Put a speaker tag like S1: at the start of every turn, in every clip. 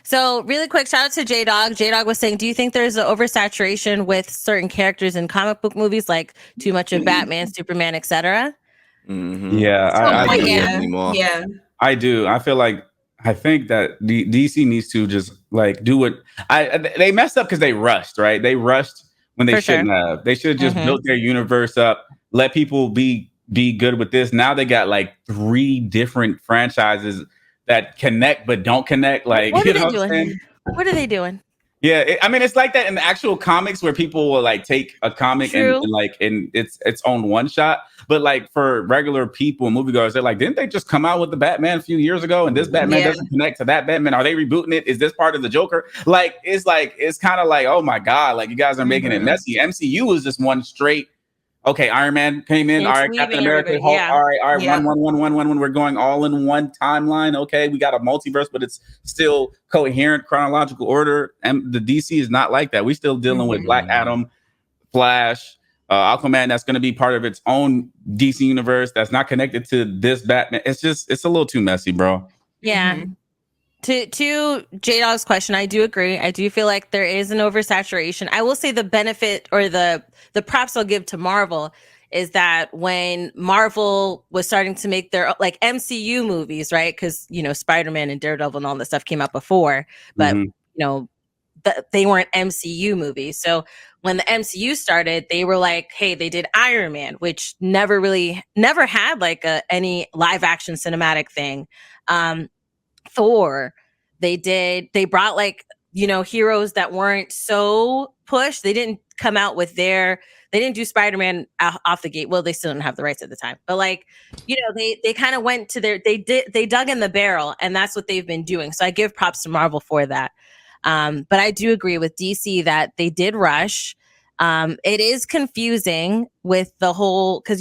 S1: So really quick, shout out to J-Dog. J-Dog was saying, do you think there's an oversaturation with certain characters in comic book movies, like too much of Batman, Superman, etc.?
S2: Yeah,
S3: I
S2: do.
S3: Yeah.
S2: I do. I think that DC needs to just like do what they messed up because they rushed, right? They rushed when they shouldn't have. They should have just built their universe up, let people be good with this. Now they got like 3 different franchises that connect but don't connect. Like,
S1: what are they doing? What are they doing?
S2: Yeah, it's like that in the actual comics where people will like take a comic and its own one shot. But like for regular people and moviegoers, they're like, didn't they just come out with the Batman a few years ago? And this Batman doesn't connect to that Batman. Are they rebooting it? Is this part of the Joker? It's kind of like, oh my God, like you guys are making it messy. MCU is just one straight. Okay, Iron Man came in. All right, Captain America, Hulk. All right. One. We're going all in one timeline. Okay, we got a multiverse, but it's still coherent, chronological order. And the DC is not like that. We're still dealing with Black Adam, Flash, Aquaman. That's going to be part of its own DC universe. That's not connected to this Batman. It's a little too messy, bro.
S1: Yeah. To J-Dog's question, I do agree. I do feel like there is an oversaturation. I will say the benefit or the props I'll give to Marvel is that when Marvel was starting to make their like MCU movies, right? Because Spider-Man and Daredevil and all that stuff came out before, but they weren't MCU movies. So when the MCU started, they were like, hey, they did Iron Man, which never had like any live action cinematic thing. Thor, they brought like heroes that weren't so pushed. They didn't come out with they didn't do Spider-Man off the gate. Well, they still didn't have the rights at the time, but like they kind of went to they dug in the barrel, and that's what they've been doing. So I give props to Marvel for that. But I do agree with DC that they did rush. It is confusing with the whole because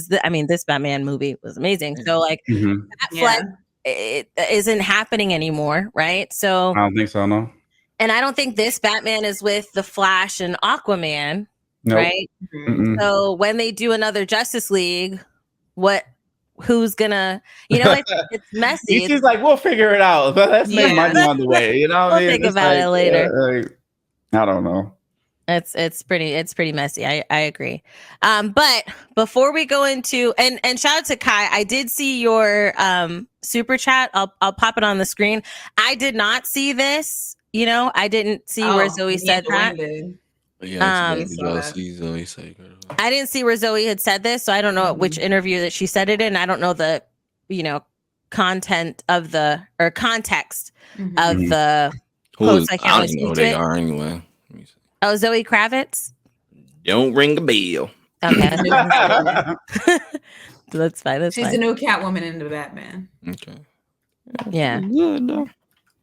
S1: this Batman movie was amazing. So like it isn't happening anymore, right? So
S2: I don't think so, no.
S1: And I don't think this Batman is with the Flash and Aquaman, right? So when they do another Justice League, who's gonna, it's messy.
S2: She's like, we'll figure it out, but let's make money on the way.
S1: We'll think about it later.
S2: I don't know.
S1: It's pretty messy. I agree. But before we go into and shout out to Kai, I did see your super chat. I'll pop it on the screen. I did not see this. I didn't see where Zoe said that.
S4: Yeah, Zoe say.
S1: I didn't see where Zoe had said this, so I don't know which interview that she said it in. I don't know the content of or context of the post. I can't know they are anyway. Oh, Zoe Kravitz?
S4: Don't ring a bell.
S1: Okay. That's fine.
S3: She's the new Catwoman in the Batman.
S4: Okay.
S1: Yeah.
S4: Good though.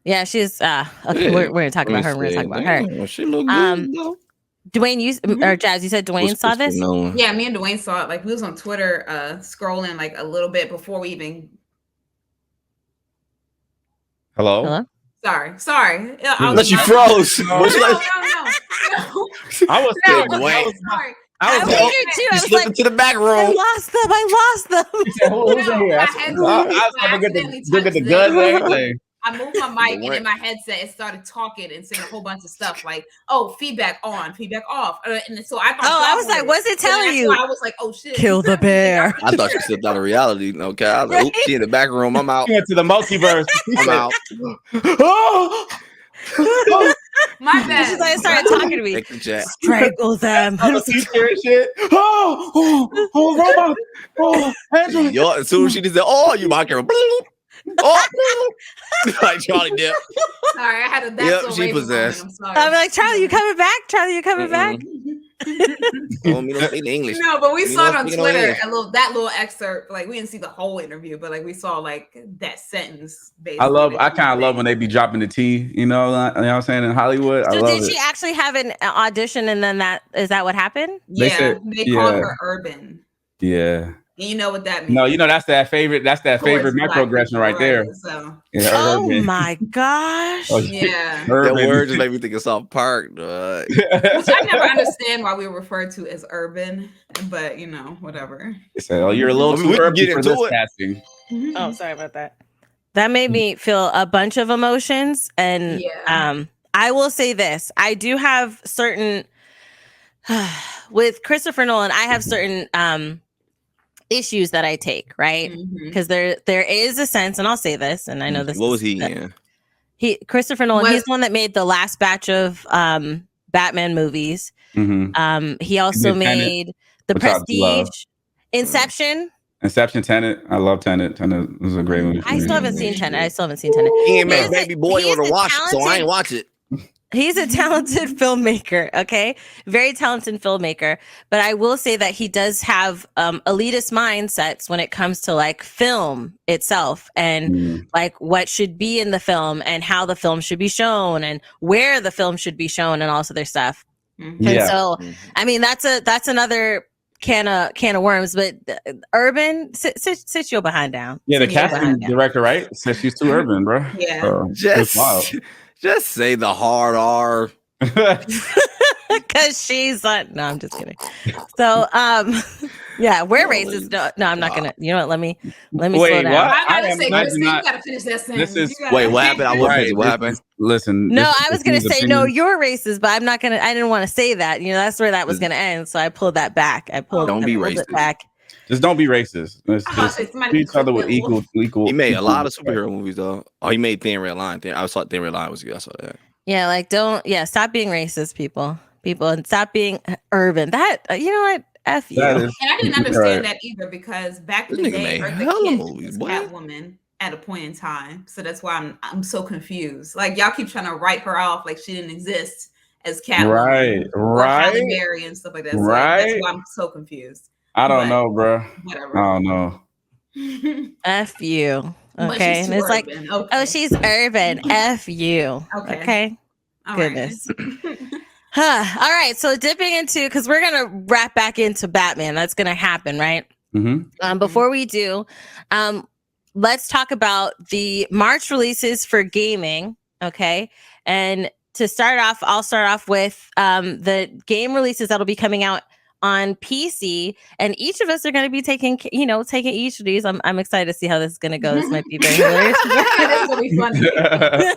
S1: Yeah, she's okay. Yeah. We're gonna talk about her. We're gonna talk about her.
S4: She look good though.
S1: Dwayne, or Jazz, you said Dwayne saw this?
S3: Yeah, me and Dwayne saw it. Like we was on Twitter scrolling like a little bit before we even.
S2: Hello?
S3: Sorry.
S4: Unless you froze.
S3: No.
S2: I was
S3: sorry.
S1: I was here too. I was like,
S4: to the back room.
S1: I lost them.
S2: Who's in here? I was going to get the guns and everything.
S3: I moved my mic and in my headset it started talking and saying a whole bunch of stuff like, oh, feedback on, feedback off. And so I thought,
S1: I was like, what's it telling you?
S3: I was like, oh shit.
S1: Kill the bear.
S4: I thought she stepped out of reality. Okay. I was like, oops, she in the back room. I'm out.
S2: She went to the multiverse.
S4: I'm out.
S3: My bad.
S1: She's like, started talking to me. Strangle them.
S2: Shit. Robot. Angela.
S4: Yo, as soon as she just said, oh, you my camera. Oh, like Charlie Depp.
S3: Sorry, I had a that's
S4: she possessed.
S1: I'm like, Charlie, you coming back? Charlie, you coming back?
S4: Don't speak English.
S3: No, but we saw it on Twitter. That little excerpt. Like we didn't see the whole interview, but like we saw like that sentence. Basically,
S2: I kind of love when they be dropping the T. You know what I'm saying, in Hollywood.
S1: So did she actually have an audition, and then is that what happened?
S3: Yeah, they called her Urban.
S2: Yeah.
S3: And you know what that means?
S2: No, that's that favorite microaggression right there.
S3: So.
S2: Yeah,
S1: oh my gosh!
S3: Yeah,
S4: that word just made me think of South Park.
S3: Which I never understand why we were referred to as urban, but whatever.
S2: So you're a little too urban for this casting.
S1: Oh, sorry about that. That made me feel a bunch of emotions. And I will say this. I do have certain with Christopher Nolan, I have certain issues that I take, right? Because there is a sense, and I'll say this, and I know this.
S4: What was he in?
S1: Christopher Nolan, he's the one that made the last batch of Batman movies. He also made The Prestige, Inception.
S2: Tenet. I love Tenet. Tenet was a great movie.
S1: I still haven't seen Tenet.
S4: He ain't made Baby Boy on the watch, so I ain't watch it.
S1: He's a talented filmmaker, okay? Very talented filmmaker. But I will say that he does have elitist mindsets when it comes to like film itself and like what should be in the film and how the film should be shown and where the film should be shown and all this other stuff. And so, I mean, that's another can of worms, but Urban, sit your behind down.
S2: Yeah, the casting director, right? Said she's too urban, bro.
S3: Yeah.
S4: Just say the hard R.
S1: Because she's like, no, I'm just kidding. So, yeah, we're racist. No, I'm not gonna. You know what? Let me slow down.
S3: I gotta say, Kristen, you gotta finish that sentence.
S4: Wait, what happened? What happened?
S2: Listen.
S1: No, I was gonna say no. You're racist, but I'm not gonna. I didn't want to say that. You know, that's where that was gonna end. So I pulled that back.
S4: Don't be racist.
S1: It back.
S2: Just don't be racist. Let's just treat each other with equal.
S4: He made a lot of superhero movies though. Oh, he made Thin Red Line. I saw Thin Red Line was good. I saw that.
S1: Yeah, like stop being racist, people, and stop being urban. That you know what? F you.
S3: And I didn't understand that either because back in the day, Eartha Kitt was Catwoman at a point in time. So that's why I'm so confused. Like y'all keep trying to write her off like she didn't exist as Catwoman,
S2: right,
S3: Halle Berry and stuff like that. So that's why I'm so confused.
S2: I don't know, bro.
S3: Whatever.
S2: I don't know.
S1: F you. Okay, and it's
S3: urban.
S1: like, oh, she's urban. F you. Okay.
S3: All
S1: goodness. All right. So dipping into, because we're gonna wrap back into Batman. That's gonna happen, right? Before we do, let's talk about the March releases for gaming. Okay, and to start off, I'll start off with the game releases that'll be coming out on PC, and each of us are going to be taking each of these. I'm excited to see how this is going to go. This might be very hilarious.
S3: It's going to be funny.